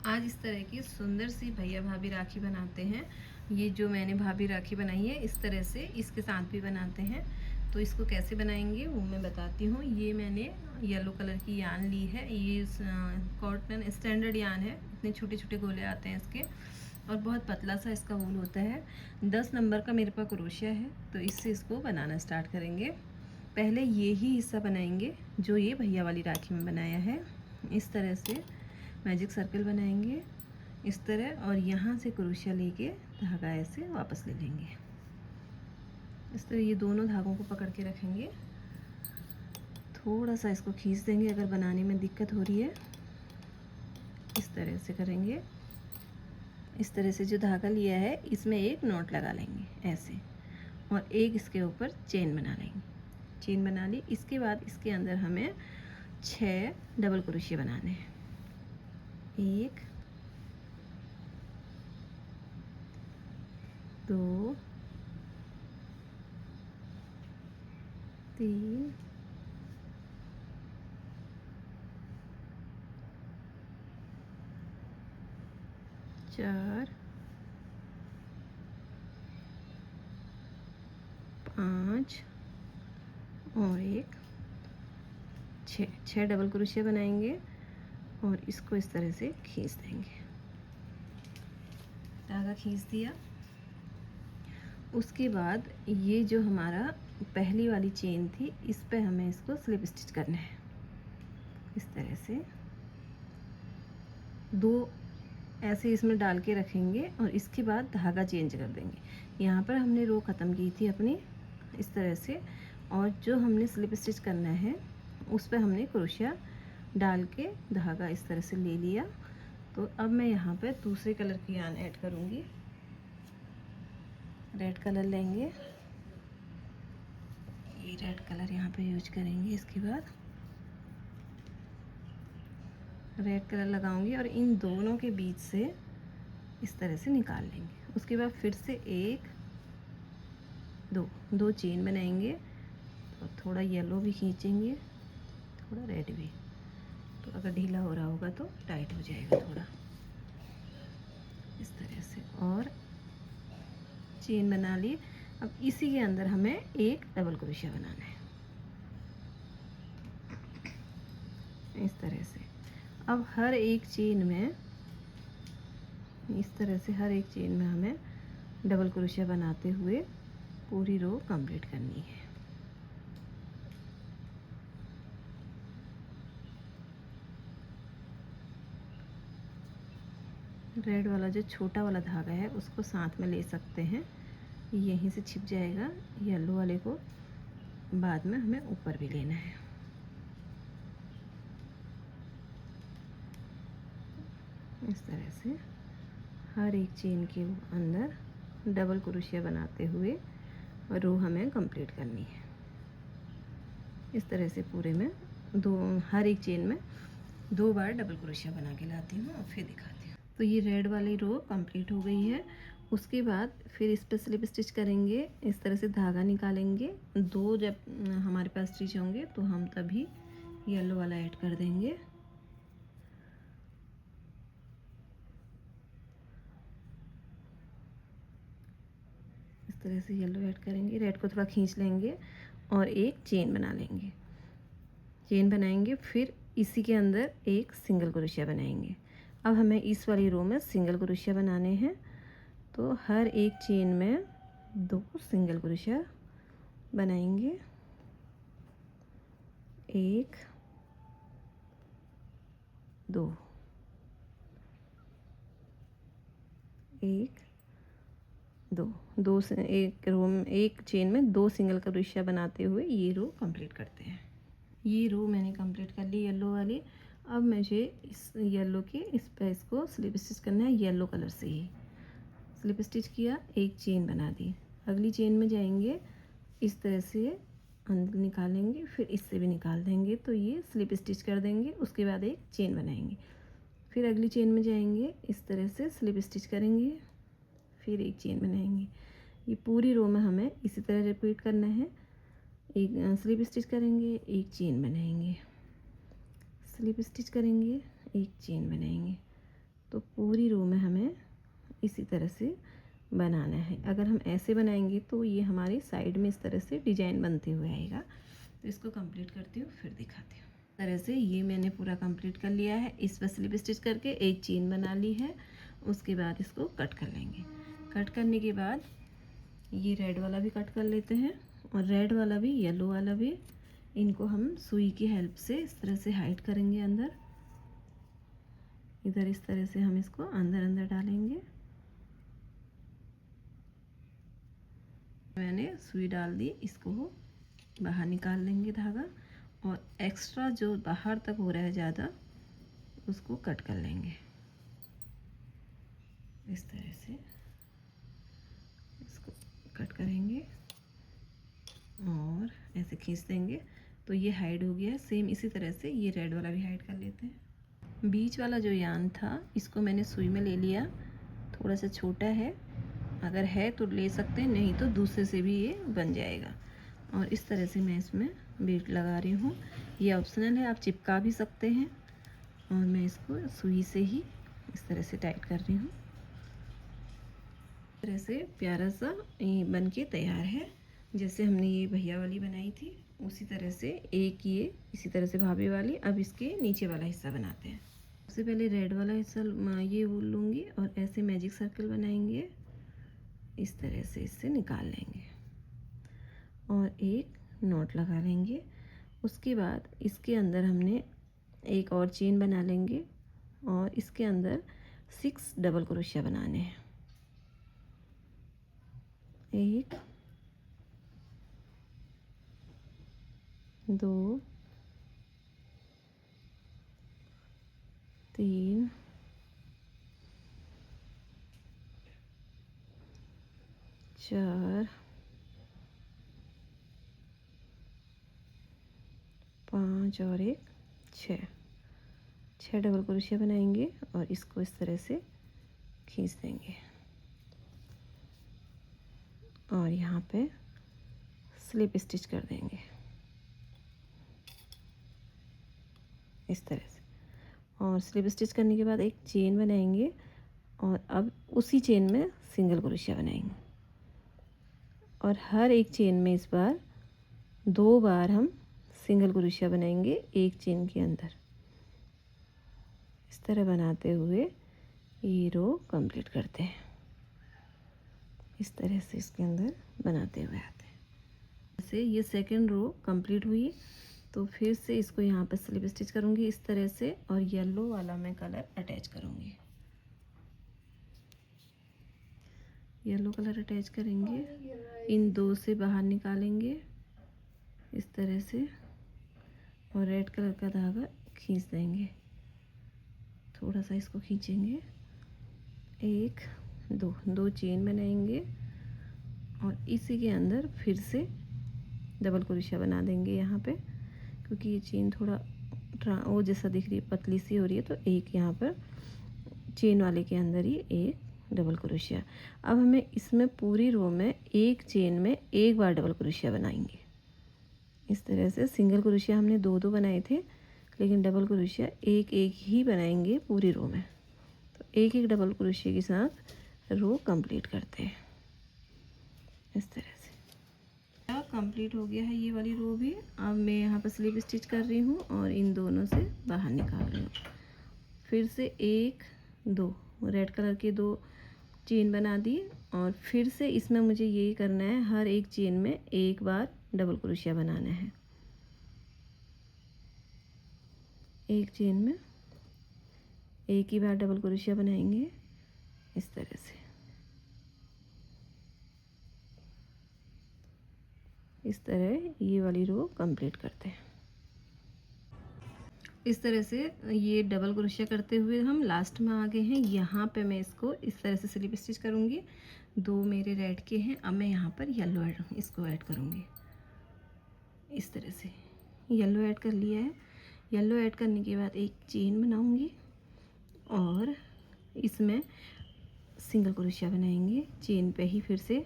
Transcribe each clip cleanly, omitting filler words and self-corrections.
आज इस तरह की सुंदर सी भैया भाभी राखी बनाते हैं। ये जो मैंने भाभी राखी बनाई है इस तरह से इसके साथ भी बनाते हैं। तो इसको कैसे बनाएंगे वो मैं बताती हूँ। ये मैंने येलो कलर की यान ली है। ये कॉटन स्टैंडर्ड यान है। इतने छोटे छोटे गोले आते हैं इसके और बहुत पतला सा इसका वूल होता है। 10 नंबर का मेरे पास क्रोशिया है तो इससे इसको बनाना स्टार्ट करेंगे। पहले ये ही हिस्सा बनाएंगे जो ये भैया वाली राखी में बनाया है। इस तरह से मैजिक सर्कल बनाएंगे इस तरह, और यहाँ से क्रोशिया लेके धागा ऐसे वापस ले लेंगे। इस तरह ये दोनों धागों को पकड़ के रखेंगे। थोड़ा सा इसको खींच देंगे अगर बनाने में दिक्कत हो रही है। इस तरह से करेंगे। इस तरह से जो धागा लिया है इसमें एक नॉट लगा लेंगे ऐसे, और एक इसके ऊपर चेन बना लेंगे। चेन बना ली। इसके बाद इसके अंदर हमें 6 डबल क्रोशिया बनाने हैं। 1 2 3 4 5 और एक 6 डबल क्रोशिया बनाएंगे और इसको इस तरह से खींच देंगे। धागा खींच दिया। उसके बाद ये जो हमारा पहली वाली चेन थी इस पे हमें इसको स्लिप स्टिच करना है। इस तरह से 2 ऐसे इसमें डाल के रखेंगे और इसके बाद धागा चेंज कर देंगे। यहाँ पर हमने रो ख़त्म की थी अपनी इस तरह से, और जो हमने स्लिप स्टिच करना है उस पर हमने क्रोशिया डाल के धागा इस तरह से ले लिया। तो अब मैं यहाँ पर दूसरे कलर की यान ऐड करूँगी। रेड कलर लेंगे। ये रेड कलर यहाँ पे यूज करेंगे। इसके बाद रेड कलर लगाऊंगी और इन दोनों के बीच से इस तरह से निकाल लेंगे। उसके बाद फिर से 1 2 चेन बनाएंगे और थोड़ा येलो भी खींचेंगे, थोड़ा रेड भी। तो अगर ढीला हो रहा होगा तो टाइट हो जाएगा थोड़ा इस तरह से, और चेन बना ली। अब इसी के अंदर हमें एक डबल क्रोशिया बनाना है इस तरह से। अब हर एक चेन में इस तरह से हर एक चेन में हमें डबल क्रोशिया बनाते हुए पूरी रो कंप्लीट करनी है। रेड वाला जो छोटा वाला धागा है उसको साथ में ले सकते हैं, यहीं से छिप जाएगा। येलो वाले को बाद में हमें ऊपर भी लेना है। इस तरह से हर एक चेन के अंदर डबल क्रोशिया बनाते हुए रो हमें कंप्लीट करनी है। इस तरह से पूरे में हर एक चेन में 2 बार डबल क्रोशिया बना के लाती हूँ और फिर दिखाती हूँ। तो ये रेड वाली रो कंप्लीट हो गई है। उसके बाद फिर इस पर स्लिप स्टिच करेंगे। इस तरह से धागा निकालेंगे। 2 जब हमारे पास स्टिच होंगे तो हम तभी येलो वाला ऐड कर देंगे। इस तरह से येलो ऐड करेंगे। रेड को थोड़ा खींच लेंगे और एक चेन बना लेंगे। चेन बनाएंगे, फिर इसी के अंदर एक सिंगल क्रोशिया बनाएंगे। अब हमें इस वाली रो में सिंगल क्रोशिया बनाने हैं। तो हर एक चेन में 2 सिंगल क्रोशिया बनाएंगे। 1 2 1 2 से एक रो में एक चेन में 2 सिंगल क्रोशिया बनाते हुए ये रो कंप्लीट करते हैं। ये रो मैंने कंप्लीट कर ली येलो वाली। अब मुझे इस येलो के इस पर इसको स्लिप स्टिच करना है। येलो कलर से ही स्लिप स्टिच किया, एक चेन बना दी। अगली चेन में जाएंगे, इस तरह से अंदर निकालेंगे, फिर इससे भी निकाल देंगे तो ये स्लिप स्टिच कर देंगे। उसके बाद एक चेन बनाएंगे, फिर अगली चेन में जाएंगे, इस तरह से स्लिप स्टिच करेंगे, फिर एक चेन बनाएंगे। ये पूरी रो में हमें इसी तरह रिपीट करना है। एक स्लिप स्टिच करेंगे, एक चेन बनाएंगे, स्लिप स्टिच करेंगे, एक चेन बनाएंगे, तो पूरी रो में हमें इसी तरह से बनाना है। अगर हम ऐसे बनाएंगे तो ये हमारी साइड में इस तरह से डिजाइन बनते हुए आएगा। तो इसको कंप्लीट करती हूँ, फिर दिखाती हूँ। इस तरह से ये मैंने पूरा कंप्लीट कर लिया है। इस पर स्लिप स्टिच करके एक चेन बना ली है। उसके बाद इसको कट कर लेंगे। कट करने के बाद ये रेड वाला भी कट कर लेते हैं, और रेड वाला भी, येलो वाला भी। इनको हम सुई की हेल्प से इस तरह से हाइड करेंगे अंदर। इधर इस तरह से हम इसको अंदर अंदर डालेंगे। मैंने सुई डाल दी, इसको बाहर निकाल लेंगे धागा, और एक्स्ट्रा जो बाहर तक हो रहा है ज़्यादा उसको कट कर लेंगे। इस तरह से इसको कट करेंगे और ऐसे खींच देंगे तो ये हाइड हो गया है। सेम इसी तरह से ये रेड वाला भी हाइड कर लेते हैं। बीच वाला जो यान था इसको मैंने सुई में ले लिया, थोड़ा सा छोटा है, अगर है तो ले सकते हैं, नहीं तो दूसरे से भी ये बन जाएगा। और इस तरह से मैं इसमें बेल्ट लगा रही हूँ। ये ऑप्शनल है, आप चिपका भी सकते हैं। और मैं इसको सुई से ही इस तरह से टाइट कर रही हूँ। इस तरह से प्यारा सा ये बन के तैयार है। जैसे हमने ये भैया वाली बनाई थी उसी तरह से एक ये इसी तरह से भाभी वाली। अब इसके नीचे वाला हिस्सा बनाते हैं। सबसे पहले रेड वाला हिस्सा ये वूल लूँगी और ऐसे मैजिक सर्कल बनाएंगे। इस तरह से इससे निकाल लेंगे और एक नॉट लगा लेंगे। उसके बाद इसके अंदर हमने एक और चेन बना लेंगे और इसके अंदर 6 डबल क्रोशिया बनाने हैं। 1 2 3 4 5 और एक 6 डबल क्रोशिया बनाएंगे और इसको इस तरह से खींच देंगे और यहाँ पे स्लिप स्टिच कर देंगे इस तरह से। और स्लिप स्टिच करने के बाद एक चेन बनाएंगे और अब उसी चेन में सिंगल क्रोशिया बनाएंगे और हर एक चेन में इस बार 2 बार हम सिंगल क्रोशिया बनाएंगे एक चेन के अंदर। इस तरह बनाते हुए ये रो कंप्लीट करते हैं। इस तरह से इसके अंदर बनाते हुए आते हैं। जैसे ये सेकंड रो कंप्लीट हुई तो फिर से इसको यहाँ पर स्लिप स्टिच करूँगी इस तरह से और येलो वाला मैं कलर अटैच करूँगी। येलो कलर अटैच करेंगे, इन 2 से बाहर निकालेंगे इस तरह से और रेड कलर का धागा खींच देंगे। थोड़ा सा इसको खींचेंगे, 1 2 चेन बनाएंगे और इसी के अंदर फिर से डबल क्रोशिया बना देंगे यहाँ पे, क्योंकि ये चेन थोड़ा वो जैसा दिख रही है, पतली सी हो रही है, तो एक यहाँ पर चेन वाले के अंदर ही एक डबल क्रोशिया। अब हमें इसमें पूरी रो में एक चेन में एक बार डबल क्रोशिया बनाएंगे। इस तरह से सिंगल क्रोशिया हमने 2 बनाए थे, लेकिन डबल क्रोशिया एक एक ही बनाएंगे पूरी रो में। तो एक एक डबल क्रोशिया के साथ रो कंप्लीट करते हैं इस तरह से। अब कंप्लीट हो गया है ये वाली रो भी। अब मैं यहाँ पर स्लिप स्टिच कर रही हूँ और इन दोनों से बाहर निकाल रही हूँ। फिर से 1 2 रेड कलर के 2 चेन बना दी और फिर से इसमें मुझे यही करना है, हर एक चेन में एक बार डबल क्रोशिया बनाना है। एक चेन में एक ही बार डबल क्रोशिया बनाएंगे इस तरह से। इस तरह ये वाली रो कंप्लीट करते हैं। इस तरह से ये डबल क्रोशिया करते हुए हम लास्ट में आ गए हैं। यहाँ पे मैं इसको इस तरह से स्लिप स्टिच करूँगी। 2 मेरे रेड के हैं, अब मैं यहाँ पर येलो इसको ऐड करूँगी इस तरह से। येलो ऐड कर लिया है। येलो ऐड करने के बाद एक चेन बनाऊँगी और इसमें सिंगल क्रोशिया बनाएंगे चेन पे ही। फिर से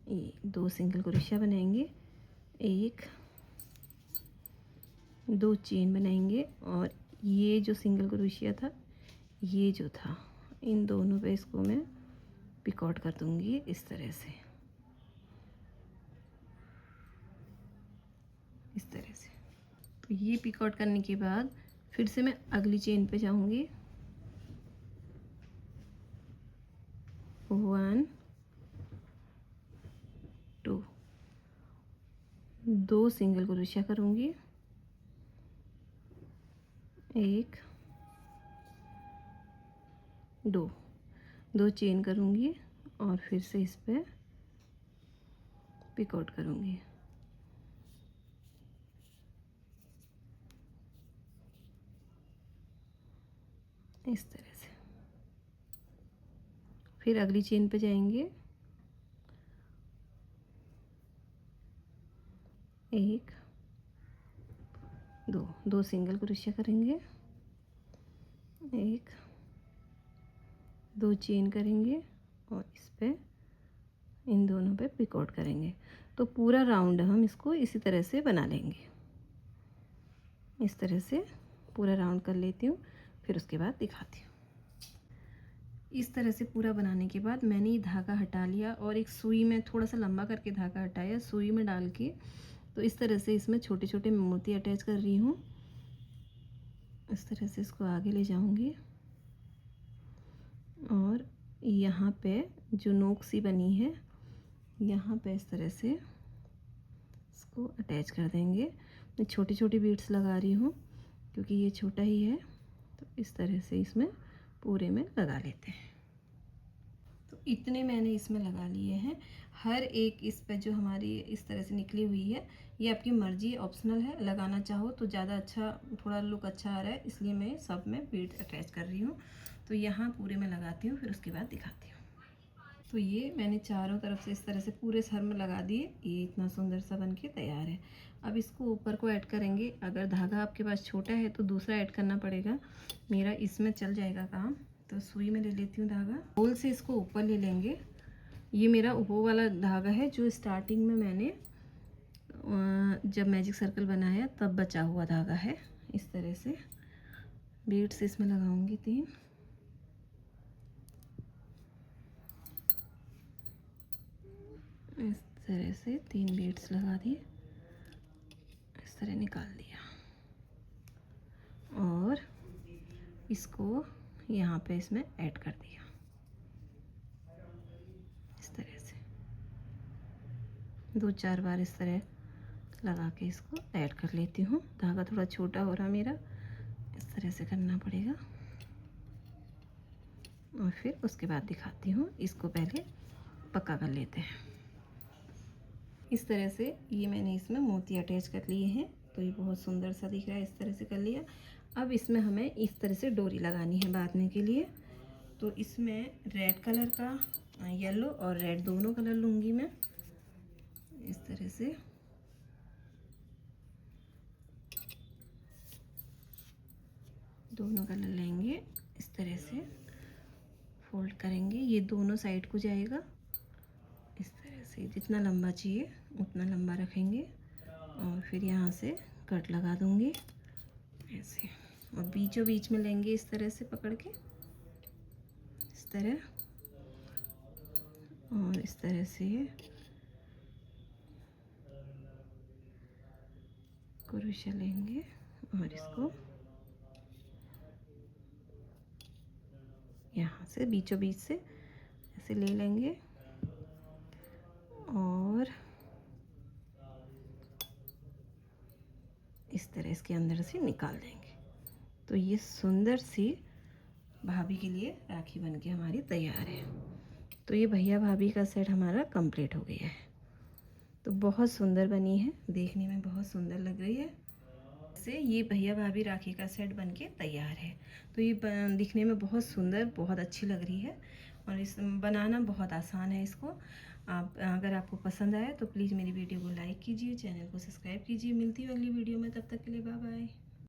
ये 2 सिंगल क्रोशिया बनाएंगे, 1 2 चेन बनाएंगे और ये जो सिंगल क्रोशिया था, ये जो था, इन दोनों पे इसको मैं पिकॉट कर दूंगी इस तरह से, इस तरह से। तो ये पिकॉट करने के बाद फिर से मैं अगली चेन पे जाऊंगी, 1 2, 2 सिंगल क्रोशिया करूंगी, 1 2, 2 चेन करूंगी और फिर से इस पे पिकॉट करूंगी। इस तरह से। फिर अगली चेन पे जाएंगे, 1 2, 2 सिंगल क्रोशिया करेंगे, 1 2 चेन करेंगे और इस पे इन दोनों पे पिकॉट करेंगे। तो पूरा राउंड हम इसको इसी तरह से बना लेंगे। इस तरह से पूरा राउंड कर लेती हूँ, फिर उसके बाद दिखाती हूँ। इस तरह से पूरा बनाने के बाद मैंने ये धागा हटा लिया और एक सुई में थोड़ा सा लंबा करके धागा हटाया, सुई में डाल के तो इस तरह से इसमें छोटे छोटे मोती अटैच कर रही हूँ। इस तरह से इसको आगे ले जाऊँगी और यहाँ पे जो नोक सी बनी है, यहाँ पे इस तरह से इसको अटैच कर देंगे। मैं छोटी छोटी बीड्स लगा रही हूँ क्योंकि ये छोटा ही है, तो इस तरह से इसमें पूरे में लगा लेते हैं। तो इतने मैंने इसमें लगा लिए हैं। हर एक इस पे जो हमारी इस तरह से निकली हुई है, ये आपकी मर्जी, ऑप्शनल है। लगाना चाहो तो ज़्यादा अच्छा, थोड़ा लुक अच्छा आ रहा है, इसलिए मैं सब में बीड अटैच कर रही हूँ। तो यहाँ पूरे में लगाती हूँ, फिर उसके बाद दिखाती हूँ। तो ये मैंने चारों तरफ से इस तरह से पूरे सर में लगा दिए। ये इतना सुंदर सा बन के तैयार है। अब इसको ऊपर को ऐड करेंगे। अगर धागा आपके पास छोटा है तो दूसरा ऐड करना पड़ेगा, मेरा इसमें चल जाएगा काम। तो सुई में ले लेती हूँ धागा, होल से इसको ऊपर ले लेंगे। ये मेरा वो वाला धागा है जो स्टार्टिंग में मैंने जब मैजिक सर्कल बनाया तब बचा हुआ धागा है। इस तरह से बीड्स इसमें लगाऊंगी 3। इस तरह से 3 बीड्स लगा दिए, इस तरह निकाल दिया और इसको यहाँ पे इसमें ऐड कर दिया। इस तरह से 2-4 बार इस तरह लगा के इसको ऐड कर लेती हूँ। धागा थोड़ा छोटा हो रहा मेरा, इस तरह से करना पड़ेगा और फिर उसके बाद दिखाती हूँ। इसको पहले पक्का कर लेते हैं। इस तरह से ये मैंने इसमें मोती अटैच कर लिए हैं, तो ये बहुत सुंदर सा दिख रहा है। इस तरह से कर लिया। अब इसमें हमें इस तरह से डोरी लगानी है बांधने के लिए। तो इसमें रेड कलर का, येलो और रेड दोनों कलर लूँगी मैं। इस तरह से दोनों कलर लेंगे, इस तरह से फोल्ड करेंगे। ये दोनों साइड को जाएगा। इस तरह से जितना लंबा चाहिए उतना लंबा रखेंगे और फिर यहाँ से कट लगा दूँगी ऐसे, और बीचों बीच में लेंगे इस तरह से पकड़ के, इस तरह, और इस तरह से क्रोशा लेंगे और इसको यहाँ से बीचों बीच से ऐसे ले लेंगे और इस तरह इसके अंदर से निकाल देंगे। तो ये सुंदर सी भाभी के लिए राखी बनके हमारी तैयार है। तो ये भैया भाभी का सेट हमारा कंप्लीट हो गया है। तो बहुत सुंदर बनी है, देखने में बहुत सुंदर लग रही है। से ये भैया भाभी राखी का सेट बनके तैयार है। तो ये दिखने में बहुत सुंदर, बहुत अच्छी लग रही है और इस बनाना बहुत आसान है। इसको आप, अगर आपको पसंद आए तो प्लीज़ मेरी वीडियो को लाइक कीजिए, चैनल को सब्सक्राइब कीजिए। मिलती हूँ अगली वीडियो में, तब तक के लिए बाय बाय।